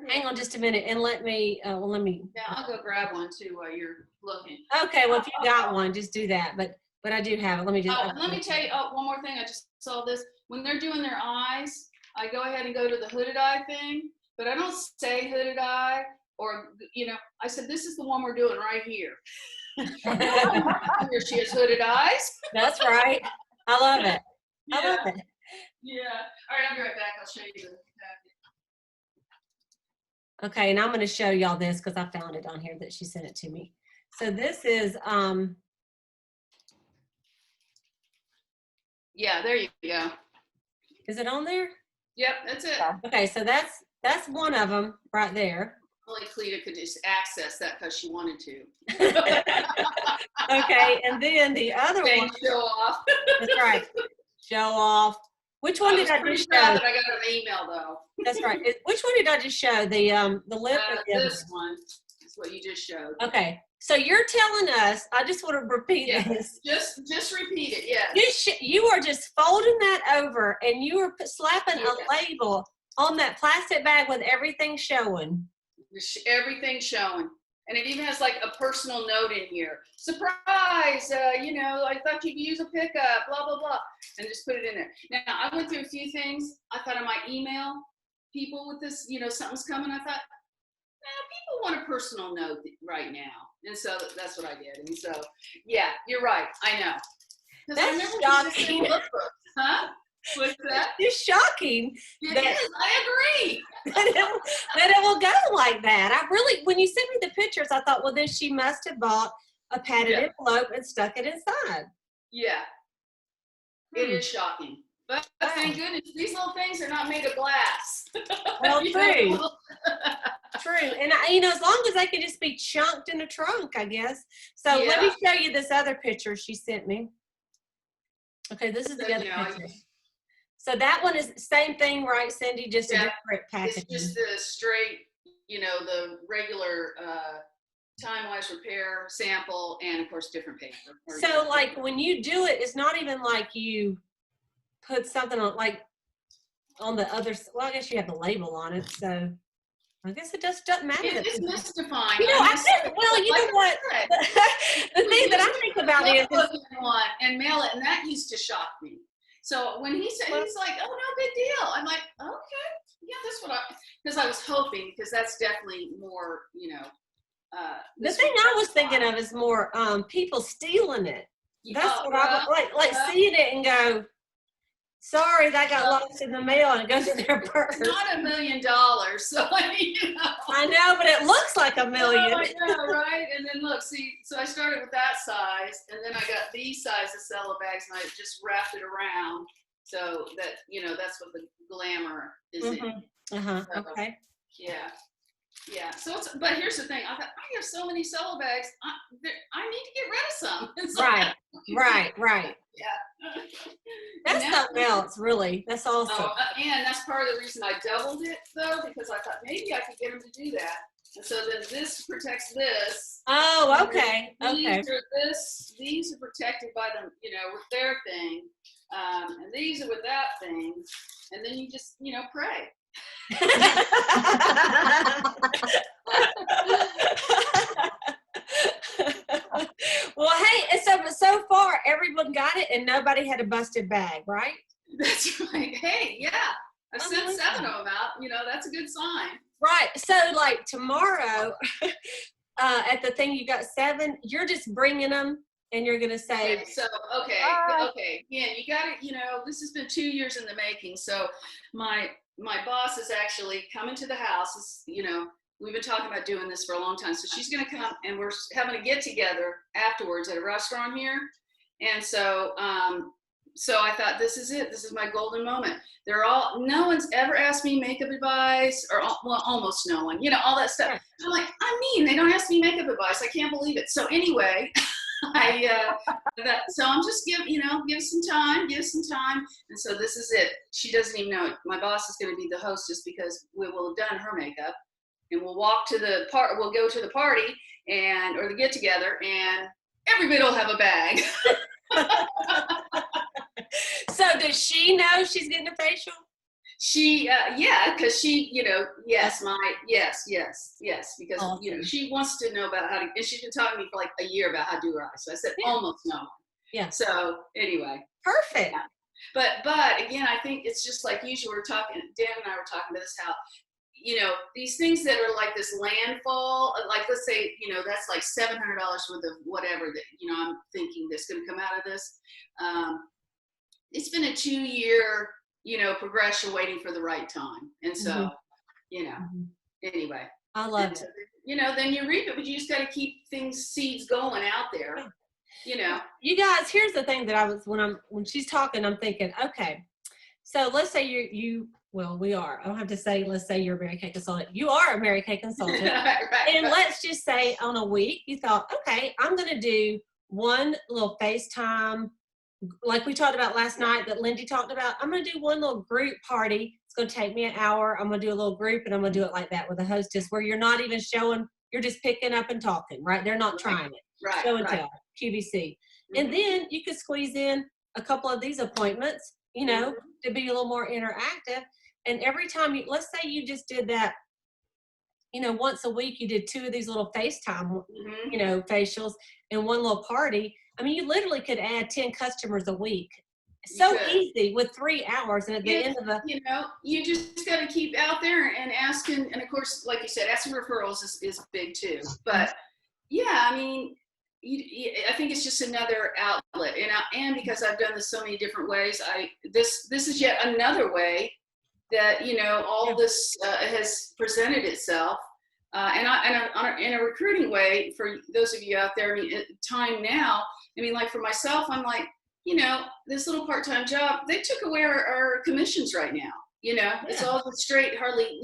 [SPEAKER 1] Hang on just a minute and let me.
[SPEAKER 2] Yeah, I'll go grab one too while you're looking.
[SPEAKER 1] Okay, well if you got one, just do that. But I do have it. Let me just.
[SPEAKER 2] Let me tell you. One more thing. I just saw this. When they're doing their eyes, I go ahead and go to the hooded eye thing, but I don't say hooded eye, or, you know, I said this is the one we're doing right here. Here she has hooded eyes.
[SPEAKER 1] That's right. I love it.
[SPEAKER 2] Yeah.
[SPEAKER 1] I love it.
[SPEAKER 2] Yeah. All right, I'll be right back. I'll show you the packet.
[SPEAKER 1] Okay, and I'm going to show y'all this because I found it on here that she sent it to me. So this is
[SPEAKER 2] yeah, there you go.
[SPEAKER 1] Is it on there?
[SPEAKER 2] Yep, that's it.
[SPEAKER 1] Okay, so that's one of them right there.
[SPEAKER 2] Only Cleta could just access that because she wanted to.
[SPEAKER 1] Okay, and then the other one.
[SPEAKER 2] Show off.
[SPEAKER 1] That's right. Show off. Which one did I just show?
[SPEAKER 2] I got an email though.
[SPEAKER 1] That's right. Which one did I just show? The lip.
[SPEAKER 2] This one is what you just showed.
[SPEAKER 1] Okay, so you're telling us. I just want to repeat this.
[SPEAKER 2] Just repeat it. Yeah.
[SPEAKER 1] You are just folding that over, and you are slapping a label on that plastic bag with everything showing.
[SPEAKER 2] Everything showing. And it even has like a personal note in here. Surprise, you know, I thought you could use a pickup, blah, blah, blah. And just put it in there. Now, I went through a few things. I thought I might email people with this, you know, something's coming. I thought, people want a personal note right now. And so that's what I did. And so, yeah, you're right. I know.
[SPEAKER 1] That's shocking.
[SPEAKER 2] Huh? What's that?
[SPEAKER 1] It's shocking.
[SPEAKER 2] It is. I agree.
[SPEAKER 1] that it will go like that. When you sent me the pictures, I thought, well, then she must have bought a padded envelope and stuck it inside.
[SPEAKER 2] Yeah. It is shocking. But thank goodness, these little things are not made of glass.
[SPEAKER 1] Well, true. True. And, you know, as long as they can just be chunked in a trunk, I guess. So let me show you this other picture she sent me. Okay, this is the other picture. So that one is the same thing, right, Cyndi? Just a different packaging.
[SPEAKER 2] It's just the straight, you know, the regular time-wise repair sample, and of course different paper.
[SPEAKER 1] So like when you do it, it's not even like you put something on, like on the other. Well, I guess you have the label on it, so I guess it just doesn't matter.
[SPEAKER 2] It's mystifying.
[SPEAKER 1] You know, you know what? The thing that I think about is,
[SPEAKER 2] one and mail it, and that used to shock me. So when he said, he's like, "Oh, no big deal," I'm like, "Okay, yeah, that's what because I was hoping, because that's definitely more,
[SPEAKER 1] the thing I was thinking of is more people stealing it. That's what I like seeing it and go, sorry, that got lost in the mail and it goes in their purse.
[SPEAKER 2] Not $1 million, so
[SPEAKER 1] I know, but it looks like $1 million.
[SPEAKER 2] Oh, I know, right? And then look, see, so I started with that size, and then I got these size of cello bags, and I just wrapped it around so that that's what the glamour is in. So,
[SPEAKER 1] Okay.
[SPEAKER 2] Yeah. So but here's the thing. I thought, I have so many cello bags. I need to get rid of some.
[SPEAKER 1] Right.
[SPEAKER 2] Yeah.
[SPEAKER 1] That's something else, really. That's awesome.
[SPEAKER 2] Oh, and that's part of the reason I doubled it, though, because I thought maybe I could get them to do that. And so then this protects this.
[SPEAKER 1] Oh, okay.
[SPEAKER 2] These are protected by them, with their thing. And these are with that thing. And then you just, pray.
[SPEAKER 1] Well, hey, so far everyone got it and nobody had a busted bag, right?
[SPEAKER 2] That's right. Hey, yeah, I've sent 7 of them out. That's a good sign.
[SPEAKER 1] Right. So like tomorrow, at the thing you got 7. You're just bringing them, and you're gonna say.
[SPEAKER 2] Okay, so okay. Yeah, you got it. This has been 2 years in the making. So my boss is actually coming to the house. We've been talking about doing this for a long time. So she's going to come, and we're having a get together afterwards at a restaurant here. And so, so I thought, this is it. This is my golden moment. No one's ever asked me makeup advice, or almost no one, all that stuff. I'm like, they don't ask me makeup advice. I can't believe it. So anyway, so I'm just give some time. And so this is it. She doesn't even know it. My boss is going to be the hostess, because we will have done her makeup, and we'll walk to the we'll go to the party or the get together, and everybody will have a bag.
[SPEAKER 1] So does she know she's getting a facial?
[SPEAKER 2] She, because she, yes, because,
[SPEAKER 1] awesome.
[SPEAKER 2] She wants to know about how to, and she's been talking to me for like a year about how to do her eyes. So I said, almost no one.
[SPEAKER 1] Yeah.
[SPEAKER 2] So anyway.
[SPEAKER 1] Perfect.
[SPEAKER 2] Yeah. But again, I think it's just like usually Dan and I were talking about this, how, these things that are like this landfall, like let's say, that's like $700 worth of whatever that, I'm thinking that's going to come out of this. It's been a 2-year, progression waiting for the right time. And so, anyway.
[SPEAKER 1] I love it.
[SPEAKER 2] Then you reap it, but you just got to keep seeds going out there.
[SPEAKER 1] You guys, here's the thing that when she's talking, I'm thinking, okay, so let's say we are. I don't have to say, let's say you're a Mary Kay consultant. You are a Mary Kay consultant. And let's just say on a week, you thought, okay, I'm going to do one little FaceTime, like we talked about last night that Lindy talked about. I'm going to do one little group party. It's going to take me an hour. I'm going to do a little group, and I'm going to do it like that with a hostess, where you're not even showing, you're just picking up and talking, right? They're not trying it.
[SPEAKER 2] Right.
[SPEAKER 1] Show and tell, QVC. Mm-hmm. And then you could squeeze in a couple of these appointments, to be a little more interactive. And every time let's say you just did that, once a week, you did 2 of these little FaceTime, facials, and one little party. I mean, you literally could add 10 customers a week. So easy with 3 hours. And at the end of
[SPEAKER 2] you just got to keep out there and asking. And of course, like you said, asking referrals is big too. But yeah, I mean, I think it's just another outlet. And because I've done this so many different ways, this is yet another way that, all this has presented itself. And in a recruiting way, for those of you out there, time now, like for myself, I'm like, this little part-time job, they took away our commissions right now. It's all straight, hardly,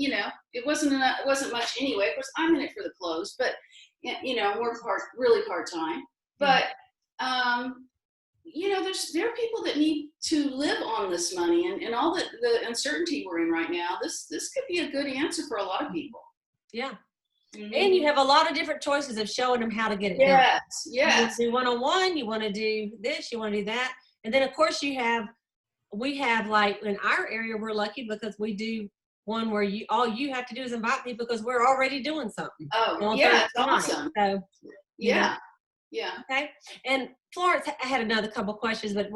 [SPEAKER 2] it wasn't much anyway. Of course, I'm in it for the close, but, we're really part-time. But, there are people that need to live on this money, and all the uncertainty we're in right now. This could be a good answer for a lot of people.
[SPEAKER 1] Yeah. Mm-hmm. And you have a lot of different choices of showing them how to get it done.
[SPEAKER 2] Yes.
[SPEAKER 1] You want to do one-on-one, you want to do this, you want to do that. And then of course we have like in our area, we're lucky because we do one where all you have to do is invite me, because we're already doing something.
[SPEAKER 2] Oh, yeah, it's awesome.
[SPEAKER 1] So,
[SPEAKER 2] yeah. Yeah.
[SPEAKER 1] Okay. And Florence, I had another couple questions, but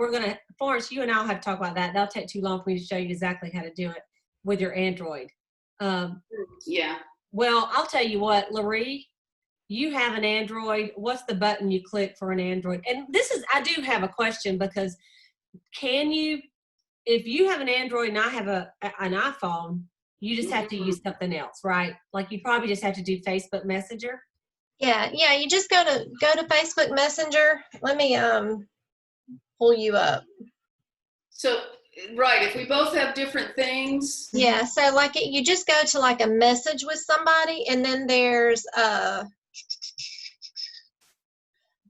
[SPEAKER 1] Florence, you and I'll have to talk about that. That'll take too long for me to show you exactly how to do it with your Android.
[SPEAKER 2] Yeah.
[SPEAKER 1] Well, I'll tell you what, Laree, you have an Android. What's the button you click for an Android? And I do have a question, because if you have an Android and I have an iPhone, you just have to use something else, right? Like you probably just have to do Facebook Messenger.
[SPEAKER 4] Yeah, you just go to Facebook Messenger. Let me pull you up.
[SPEAKER 2] So, right, if we both have different things.
[SPEAKER 4] Yeah, so like you just go to like a message with somebody, and then there's up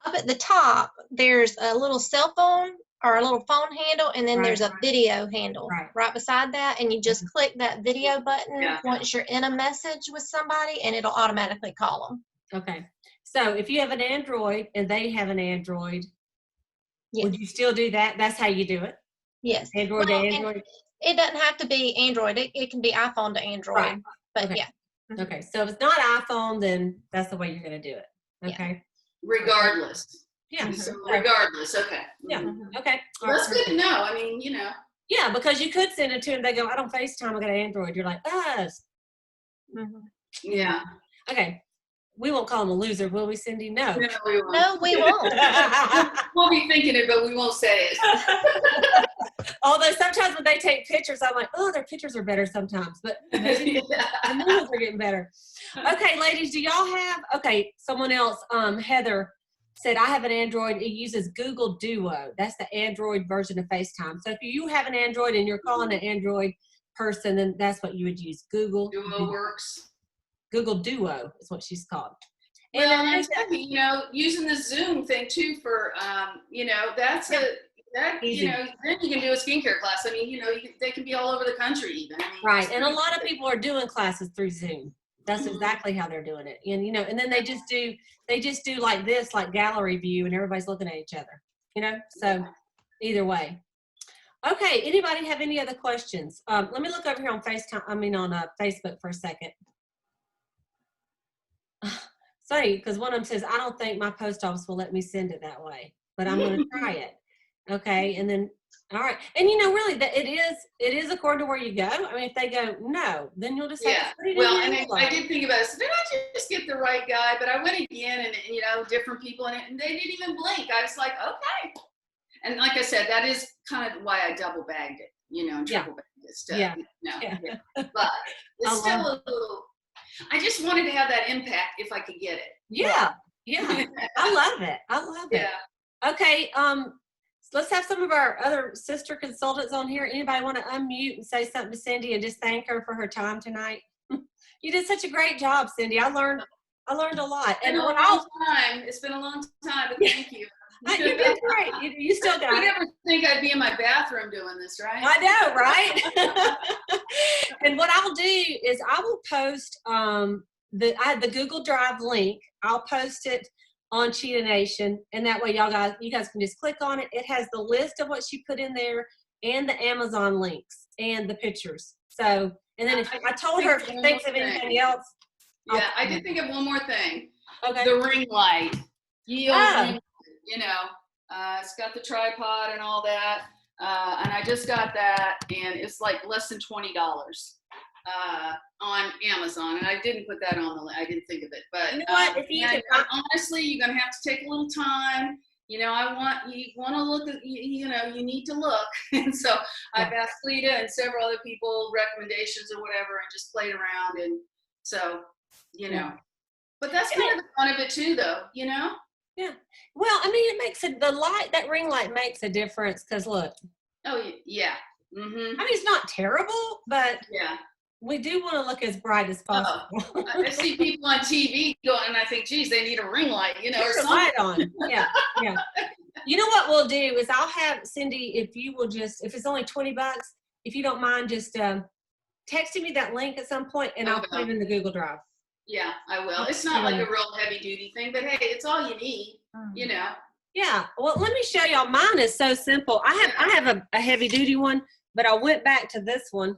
[SPEAKER 4] at the top, there's a little cell phone or a little phone handle, and then there's a video handle right beside that, and you just click that video button once you're in a message with somebody, and it'll automatically call them.
[SPEAKER 1] Okay. So if you have an Android and they have an Android, would you still do that? That's how you do it?
[SPEAKER 4] Yes.
[SPEAKER 1] Android to Android?
[SPEAKER 4] It doesn't have to be Android. It can be iPhone to Android.
[SPEAKER 1] Right.
[SPEAKER 4] But
[SPEAKER 1] okay.
[SPEAKER 4] yeah.
[SPEAKER 1] Okay. So if it's not iPhone, then that's the way you're going to do it. Okay.
[SPEAKER 2] Regardless.
[SPEAKER 1] Yeah.
[SPEAKER 2] So regardless. Okay.
[SPEAKER 1] Yeah. Okay.
[SPEAKER 2] Well, that's good to know. I mean,
[SPEAKER 1] Yeah, because you could send it to them. They go, I don't FaceTime. I got an Android. You're like, us.
[SPEAKER 2] Yeah.
[SPEAKER 1] Okay. We won't call him a loser, will we, Cyndi? No.
[SPEAKER 2] No, we won't.
[SPEAKER 4] No, we won't.
[SPEAKER 2] We'll be thinking it, but we won't say it.
[SPEAKER 1] Although sometimes when they take pictures, I'm like, oh, their pictures are better sometimes. But the new ones are getting better. Okay, ladies, do y'all have, someone else, Heather, said, I have an Android. It uses Google Duo. That's the Android version of FaceTime. So if you have an Android and you're calling an Android person, then that's what you would use. Google
[SPEAKER 2] Duo works.
[SPEAKER 1] Google Duo is what she's called.
[SPEAKER 2] And well, using the Zoom thing too for, that's
[SPEAKER 1] easy.
[SPEAKER 2] Then you can do a skincare class. I mean, they can be all over the country even. I mean,
[SPEAKER 1] right. And a lot of people are doing classes through Zoom. That's exactly how they're doing it. And, and then they just do like this, like gallery view, and everybody's looking at each other, so either way. Okay. Anybody have any other questions? Let me look over here on Facebook for a second. Sorry, because one of them says, I don't think my post office will let me send it that way, but I'm going to try it. Okay. And then, all right. And really that it is according to where you go. I mean, if they go, no, then you'll just have to put it
[SPEAKER 2] well,
[SPEAKER 1] in
[SPEAKER 2] and I did think about it. So did I just get the right guy? But I went again and different people in it, and they didn't even blink. I was like, okay. And like I said, that is kind of why I double bagged it, and triple bagged it stuff.
[SPEAKER 1] Yeah.
[SPEAKER 2] But it's still a little, I just wanted to have that impact if I could get it.
[SPEAKER 1] Yeah. Yeah. I love it.
[SPEAKER 2] Yeah.
[SPEAKER 1] Okay. Let's have some of our other sister consultants on here. Anybody want to unmute and say something to Cyndi and just thank her for her time tonight? You did such a great job, Cyndi. I learned a lot.
[SPEAKER 2] And it's been a long time, but thank you.
[SPEAKER 1] You did great. You still got it.
[SPEAKER 2] You never think I'd be in my bathroom doing this, right?
[SPEAKER 1] I know, right? And what I'll do is I will post I have the Google Drive link. I'll post it on Cheetah Nation, and that way you guys can just click on it. It has the list of what she put in there and the Amazon links and the pictures. So, and then I told her if she thinks of anything else.
[SPEAKER 2] Yeah, I did think of one more thing.
[SPEAKER 1] Okay.
[SPEAKER 2] The ring light. It's got the tripod and all that. And I just got that, and it's like less than $20 on Amazon. And I didn't put that on the list. I didn't think of it. But
[SPEAKER 1] you know what? If you
[SPEAKER 2] honestly, you're going to have to take a little time. You want to look at, you need to look. And so I've asked Cleta and several other people recommendations or whatever, and just played around. And so, but that's kind of the fun of it too, though,
[SPEAKER 1] Yeah. Well, I mean, it makes that ring light makes a difference, because look.
[SPEAKER 2] Oh, yeah. Mm-hmm.
[SPEAKER 1] I mean, it's not terrible, but
[SPEAKER 2] yeah,
[SPEAKER 1] we do want to look as bright as possible.
[SPEAKER 2] I see people on TV going, and I think, geez, they need a ring light, or something.
[SPEAKER 1] Light on. Yeah. Yeah. You know what we'll do is I'll have Cyndi, if it's only $20, if you don't mind, just texting me that link at some point, and I'll put it in the Google Drive.
[SPEAKER 2] Yeah, I will. It's not like a real heavy duty thing, but hey, it's all you need,
[SPEAKER 1] Yeah. Well, let me show y'all. Mine is so simple. I have a heavy duty one, but I went back to this one.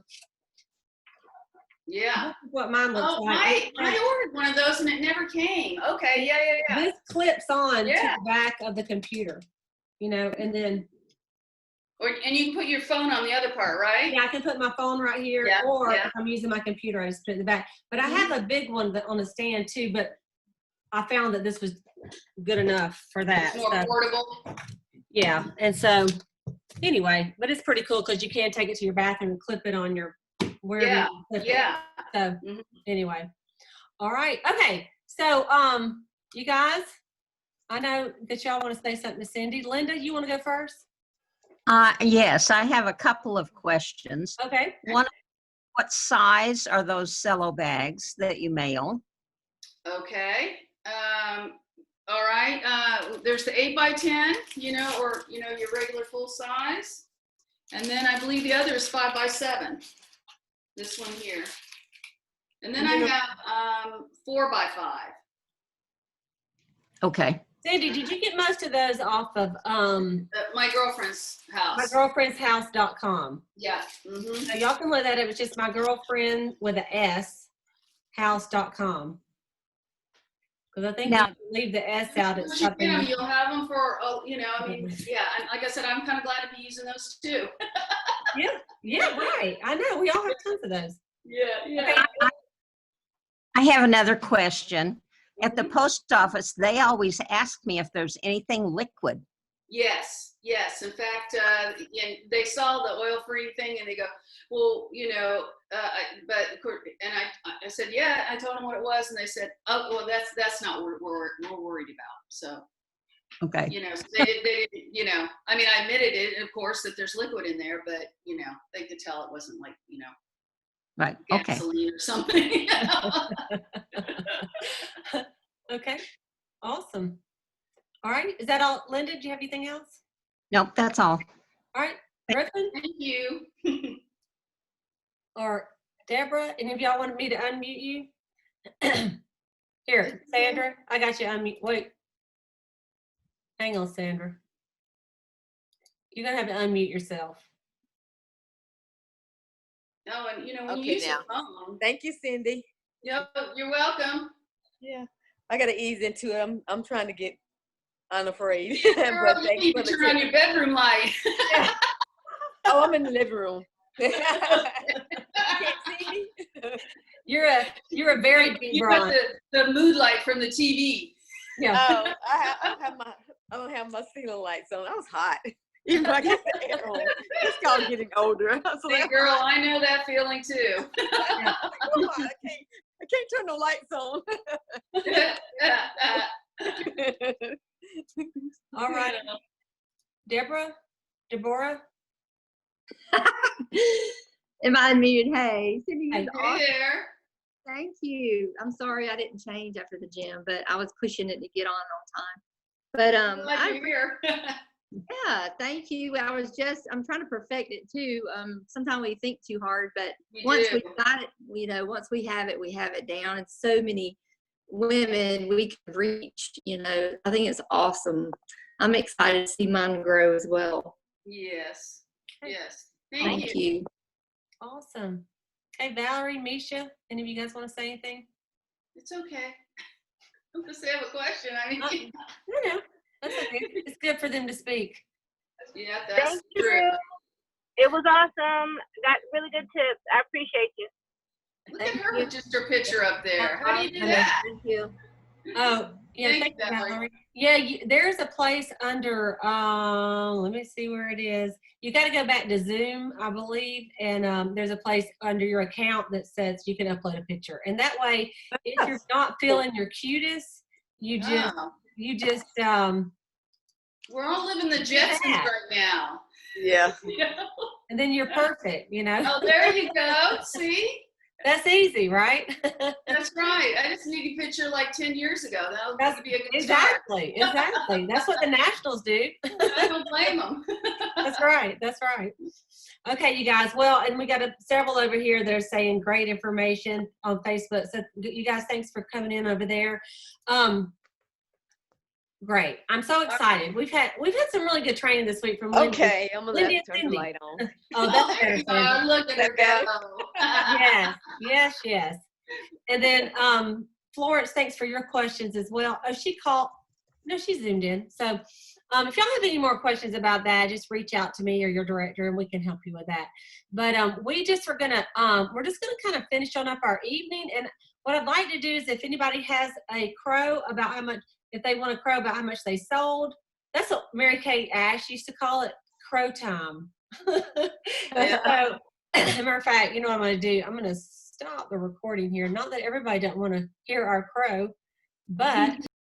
[SPEAKER 2] Yeah.
[SPEAKER 1] This is what mine looks like.
[SPEAKER 2] I ordered one of those and it never came. Okay. Yeah.
[SPEAKER 1] This clips on to the back of the computer, you know, and then.
[SPEAKER 2] And you can put your phone on the other part, right?
[SPEAKER 1] Yeah, I can put my phone right here, or if I'm using my computer, I just put it in the back. But I have a big one that on a stand too, but I found that this was good enough for that.
[SPEAKER 2] It's more portable.
[SPEAKER 1] Yeah, and so anyway, but it's pretty cool because you can take it to your bathroom and clip it on your wherever you clip it. So anyway, all right, okay. So you guys, I know that y'all want to say something to Cyndi. Linda, you want to go first?
[SPEAKER 5] Yes, I have a couple of questions.
[SPEAKER 1] Okay.
[SPEAKER 5] One, what size are those cello bags that you mail?
[SPEAKER 2] Okay. All right. There's the 8x10, you know, or, you know, your regular full size. And then I believe the other is 5x7. This one here. And then I have 4x5.
[SPEAKER 5] Okay.
[SPEAKER 1] Cyndi, did you get most of those off of
[SPEAKER 2] my girlfriend's house?
[SPEAKER 1] mygirlfriendshouse.com.
[SPEAKER 2] Yeah.
[SPEAKER 1] So y'all can look that up. It's just my girlfriend with a S house.com. Because I think now, you leave the S out. It's something.
[SPEAKER 2] You know, you'll have them for, you know, I mean, yeah. And like I said, I'm kind of glad to be using those too.
[SPEAKER 1] Yeah, right. I know. We all have tons of those.
[SPEAKER 2] Yeah.
[SPEAKER 1] Okay.
[SPEAKER 5] I have another question. At the post office, they always ask me if there's anything liquid.
[SPEAKER 2] Yes. In fact, they saw the oil-free thing and they go, well, you know, but and I said, yeah. I told them what it was, and they said, oh, well, that's not what we're worried about. So,
[SPEAKER 5] okay,
[SPEAKER 2] you know, so they didn't, you know, I mean, I admitted it, of course, that there's liquid in there, but you know, they could tell it wasn't like, you know,
[SPEAKER 5] right,
[SPEAKER 2] gasoline or something.
[SPEAKER 1] Okay, awesome. All right, is that all? Linda, do you have anything else?
[SPEAKER 5] Nope, that's all.
[SPEAKER 1] All right, Griffin?
[SPEAKER 2] Thank you.
[SPEAKER 1] Or Deborah, any of y'all wanted me to unmute you? Here, Sandra, I got you unmute. Wait. Hang on, Sandra. You're going to have to unmute yourself.
[SPEAKER 2] Oh, and you know, when you use your phone.
[SPEAKER 6] Thank you, Cyndi.
[SPEAKER 2] Yep, you're welcome.
[SPEAKER 6] Yeah, I got to ease into it. I'm trying to get unafraid.
[SPEAKER 2] Girl,
[SPEAKER 6] but
[SPEAKER 2] you need to turn on your bedroom light.
[SPEAKER 6] Oh, I'm in the living room. You can't see me.
[SPEAKER 1] You're a very deep
[SPEAKER 2] You got the mood light from the TV.
[SPEAKER 1] Yeah.
[SPEAKER 6] Oh, I don't have my ceiling lights on. I was hot. Even though I got the air on. It's called getting older.
[SPEAKER 2] Hey, girl, I know that feeling too.
[SPEAKER 6] I can't turn the lights on.
[SPEAKER 1] All right. Deborah?
[SPEAKER 7] Am I unmuted? Hey, Cyndi,
[SPEAKER 2] Hey there.
[SPEAKER 7] Thank you. I'm sorry I didn't change after the gym, but I was pushing it to get on time. But
[SPEAKER 2] Glad you're here.
[SPEAKER 7] yeah, thank you. I'm trying to perfect it too. Sometimes we think too hard, but
[SPEAKER 2] We
[SPEAKER 7] got it, you know, once we have it down. And so many women we can reach, you know. I think it's awesome. I'm excited to see mine grow as well.
[SPEAKER 2] Yes.
[SPEAKER 7] Thank you.
[SPEAKER 1] Awesome. Hey, Valerie, Misha, any of you guys want to say anything?
[SPEAKER 2] It's okay. I'm just have a question. I mean,
[SPEAKER 1] no, that's okay. It's good for them to speak.
[SPEAKER 2] Yeah, that's
[SPEAKER 8] Thank
[SPEAKER 2] true.
[SPEAKER 8] you. It was awesome. Got really good tips. I appreciate you.
[SPEAKER 2] Look at her with just her picture up there. How do you do that?
[SPEAKER 7] Thank you.
[SPEAKER 1] Oh, yeah, thank you, Valerie. Yeah, there's a place under, let me see where it is. You got to go back to Zoom, I believe, and there's a place under your account that says you can upload a picture. And that way, if you're not feeling your cutest, you just
[SPEAKER 2] we're all living the Jetsons right now.
[SPEAKER 6] Yeah.
[SPEAKER 1] And then you're perfect, you know.
[SPEAKER 2] Oh, there you go. See?
[SPEAKER 1] That's easy, right?
[SPEAKER 2] That's right. I just need a picture like 10 years ago. That would be a good
[SPEAKER 1] Exactly. That's what the Nationals do.
[SPEAKER 2] I don't blame them.
[SPEAKER 1] That's right. Okay, you guys. Well, and we got several over here that are saying great information on Facebook. So you guys, thanks for coming in over there. Great. I'm so excited. We've had some really good training this week from Lindy.
[SPEAKER 6] Okay, I'm gonna
[SPEAKER 1] Lindy
[SPEAKER 6] turn the light on.
[SPEAKER 1] Oh, that's better.
[SPEAKER 2] Look at her go.
[SPEAKER 1] Yes. And then Florence, thanks for your questions as well. Oh, she called. No, she's Zoomed in. So if y'all have any more questions about that, just reach out to me or your director and we can help you with that. But we're just gonna kind of finish on up our evening. And what I'd like to do is if anybody has a crow about how much, if they want to crow about how much they sold, that's what Mary Kate Ash used to call it, crow time. So, as a matter of fact, you know what I'm going to do? I'm going to stop the recording here. Not that everybody don't want to hear our crow, but